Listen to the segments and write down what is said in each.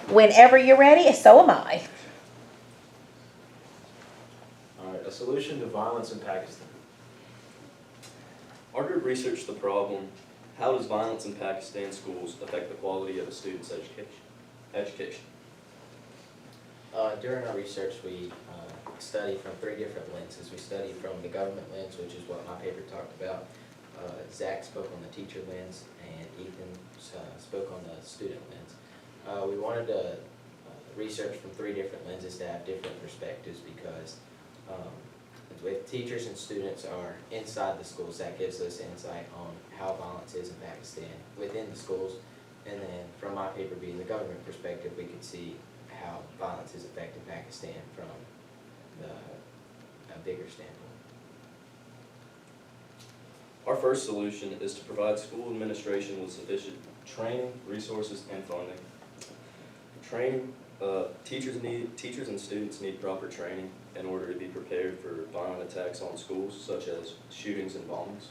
Whenever you're ready, so am I. All right, a solution to violence in Pakistan. Our group researched the problem, how does violence in Pakistan schools affect the quality of a student's education? During our research, we studied from 3 different lenses. We studied from the government lens, which is what my paper talked about. Zach spoke on the teacher lens, and Ethan spoke on the student lens. We wanted to research from 3 different lenses to have different perspectives because if teachers and students are inside the schools, that gives us insight on how violence is in Pakistan within the schools. And then from my paper being the government perspective, we could see how violence is affecting Pakistan from a bigger standpoint. Our first solution is to provide school administration with sufficient training, resources, and funding. Training, teachers and students need proper training in order to be prepared for violent attacks on schools, such as shootings and bombings.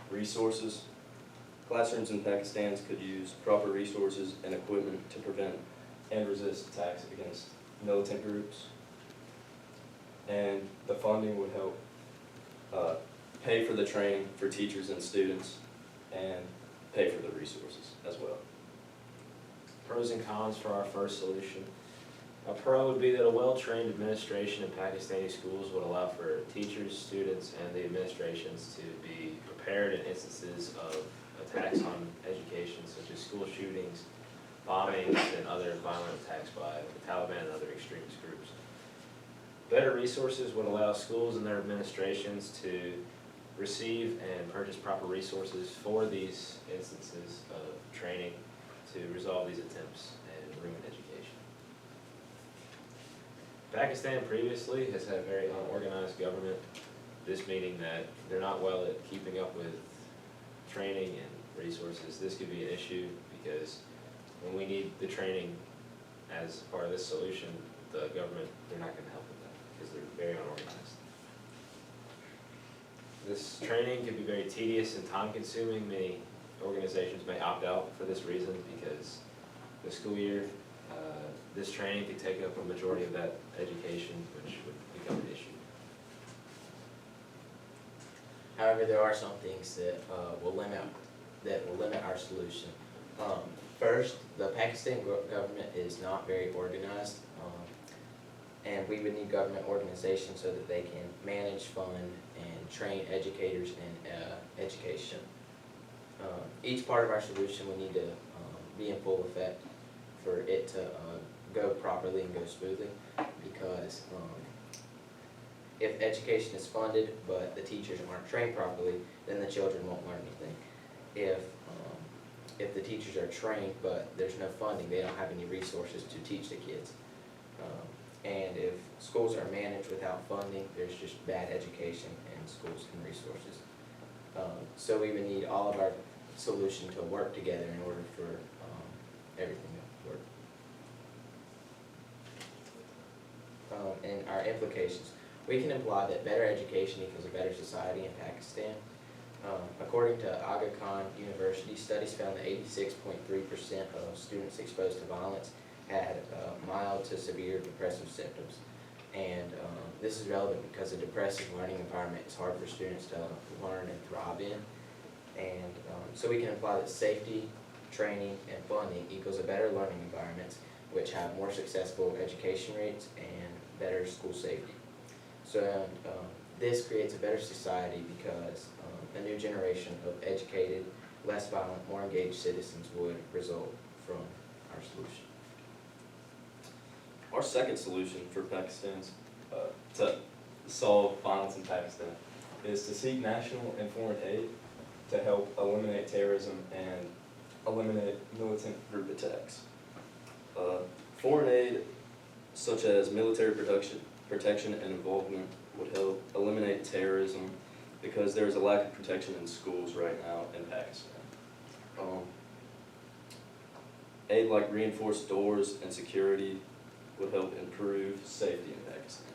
Resources, classrooms in Pakistan could use proper resources and equipment to prevent and resist attacks against militant groups. And the funding would help pay for the training for teachers and students and pay for the resources as well. Pros and cons for our first solution. A pro would be that a well-trained administration in Pakistani schools would allow for teachers, students, and the administrations to be prepared in instances of attacks on education, such as school shootings, bombings, and other violent attacks by the Taliban and other extremist groups. Better resources would allow schools and their administrations to receive and purchase proper resources for these instances of training to resolve these attempts and ruin education. Pakistan previously has had a very unorganized government, this meaning that they're not well at keeping up with training and resources. This could be an issue because when we need the training as part of this solution, the government, they're not going to help with that because they're very unorganized. This training can be very tedious and time-consuming. Many organizations may opt out for this reason because the school year, this training could take up a majority of that education, which would become an issue. However, there are some things that will limit our solution. First, the Pakistan government is not very organized, and we would need government organization so that they can manage, fund, and train educators in education. Each part of our solution will need to be in full effect for it to go properly and go smoothly, because if education is funded but the teachers aren't trained properly, then the children won't learn anything. If the teachers are trained but there's no funding, they don't have any resources to teach the kids. And if schools are managed without funding, there's just bad education in schools and resources. So we would need all of our solution to work together in order for everything to work. And our implications. We can imply that better education equals a better society in Pakistan. According to Aga Khan University, studies found that 86.3% of students exposed to violence had mild to severe depressive symptoms. And this is relevant because a depressive learning environment is hard for students to learn and thrive in. And so we can imply that safety, training, and funding equals a better learning environments, which have more successful education rates and better school safety. So this creates a better society because a new generation of educated, less violent, more engaged citizens would result from our solution. Our second solution for Pakistan's to solve violence in Pakistan is to seek national and foreign aid to help eliminate terrorism and eliminate militant group attacks. Foreign aid, such as military protection and involvement, would help eliminate terrorism because there is a lack of protection in schools right now in Pakistan. Aid like reinforced doors and security would help improve safety in Pakistan.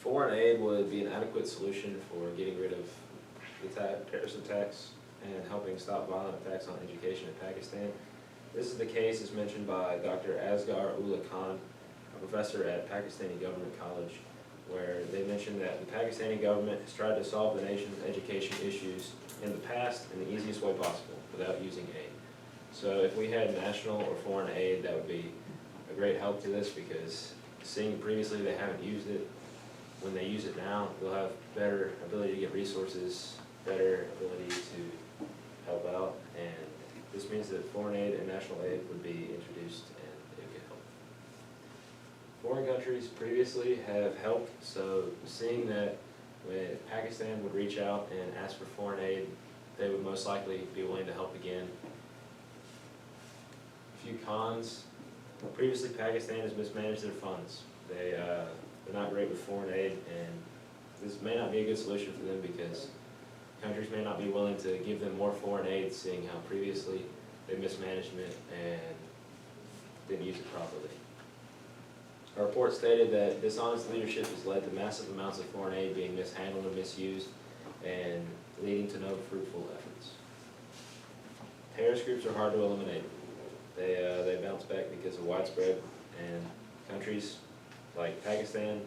Foreign aid would be an adequate solution for getting rid of the terrorist attacks and helping stop violent attacks on education in Pakistan. This is the case as mentioned by Dr. Asghar Ullah Khan, a professor at Pakistani Government College, where they mentioned that the Pakistani government has tried to solve the nation's education issues in the past in the easiest way possible without using aid. So if we had national or foreign aid, that would be a great help to this, because seeing previously they haven't used it, when they use it now, they'll have better ability to get resources, better ability to help out, and this means that foreign aid and national aid would be introduced and it could help. Foreign countries previously have helped, so seeing that when Pakistan would reach out and ask for foreign aid, they would most likely be willing to help again. A few cons. Previously, Pakistan has mismanaged their funds. They're not great with foreign aid, and this may not be a good solution for them because countries may not be willing to give them more foreign aid, seeing how previously they mismanaged it and didn't use it properly. Our report stated that dishonest leadership has led to massive amounts of foreign aid being mishandled and misused and leading to no fruitful efforts. Terrorist groups are hard to eliminate. They bounce back because of widespread, and countries like Pakistan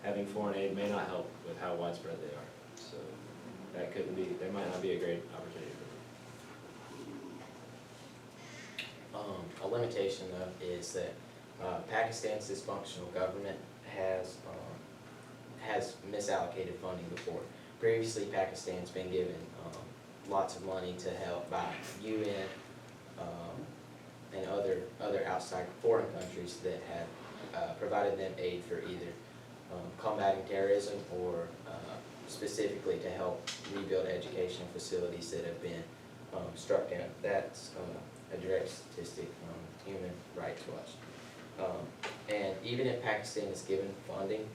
having foreign aid may not help with how widespread they are. So that might not be a great opportunity for them. A limitation though is that Pakistan's dysfunctional government has misallocated funding before. Previously, Pakistan's been given lots of money to help by UN and other outside foreign countries that have provided them aid for either combating terrorism or specifically to help rebuild educational facilities that have been struck down. That's a direct statistic from Human Rights Watch. And even if Pakistan is given funding,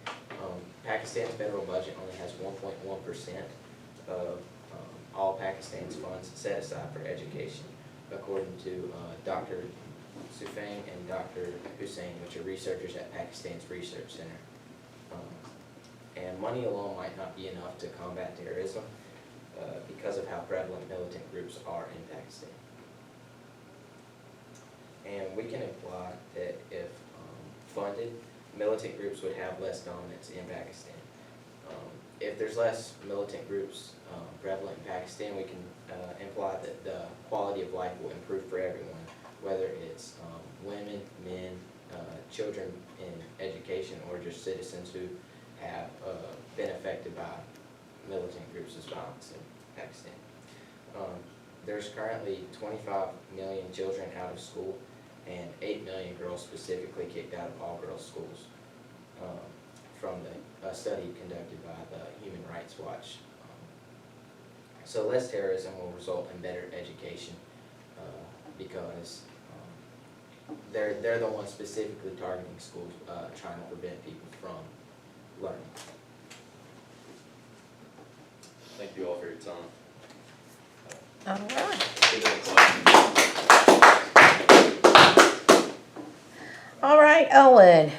Pakistan's federal budget only has 1.1% of all Pakistan's funds set aside for education, according to Dr. Sufang and Dr. Hussain, which are researchers at Pakistan's Research Center. And money alone might not be enough to combat terrorism because of how prevalent militant groups are in Pakistan. And we can imply that if funded, militant groups would have less dominance in Pakistan. If there's less militant groups prevalent in Pakistan, we can imply that the quality of life will improve for everyone, whether it's women, men, children in education, or just citizens who have been affected by militant groups' violence in Pakistan. There's currently 25 million children out of school and 8 million girls specifically kicked out of all girls schools from a study conducted by the Human Rights Watch. So less terrorism will result in better education because they're the ones specifically targeting schools, trying to prevent people from learning. Thank you all for your time. All right. All right, Owen.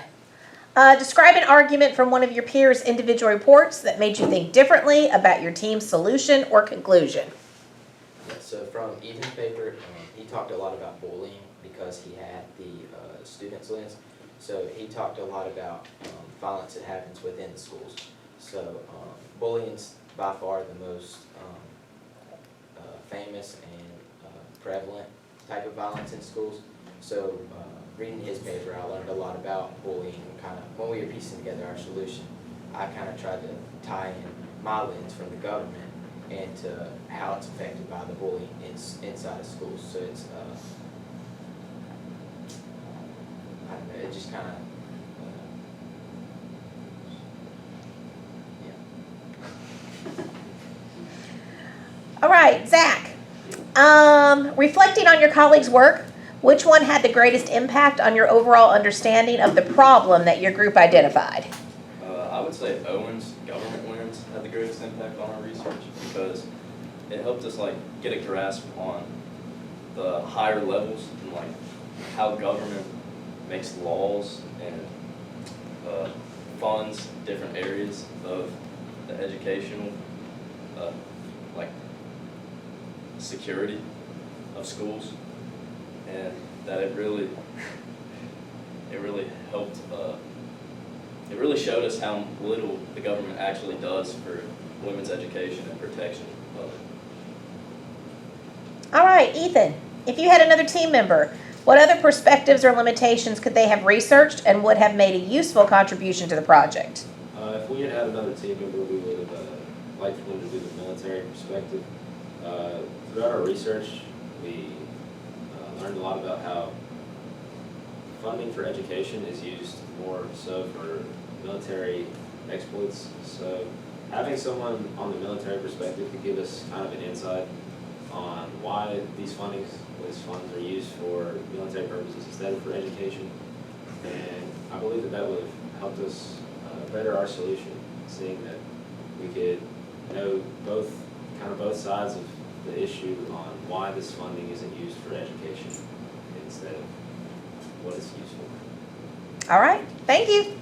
Describe an argument from one of your peers' individual reports that made you think differently about your team's solution or conclusion. Yeah, so from Ethan's paper, he talked a lot about bullying because he had the student's lens. So he talked a lot about violence that happens within the schools. So bullying's by far the most famous and prevalent type of violence in schools. So reading his paper, I learned a lot about bullying. Kind of when we were piecing together our solution, I kind of tried to tie in my lens from the government into how it's affected by the bullying inside of schools. So it's I don't know, it just kind of All right, Zach. Reflecting on your colleagues' work, which one had the greatest impact on your overall understanding of the problem that your group identified? I would say Owen's government lens had the greatest impact on our research because it helped us get a grasp on the higher levels and how government makes laws and funds different areas of the educational security of schools. And that it really helped, it really showed us how little the government actually does for women's education and protection of it. All right, Ethan, if you had another team member, what other perspectives or limitations could they have researched and would have made a useful contribution to the project? If we had had another team member, we would have liked for them to do the military perspective. Throughout our research, we learned a lot about how funding for education is used more so for military exploits. So having someone on the military perspective could give us kind of an insight on why these funds are used for military purposes instead of for education. And I believe that would have helped us better our solution, seeing that we could know both sides of the issue on why this funding isn't used for education instead of what it's used for. All right, thank you.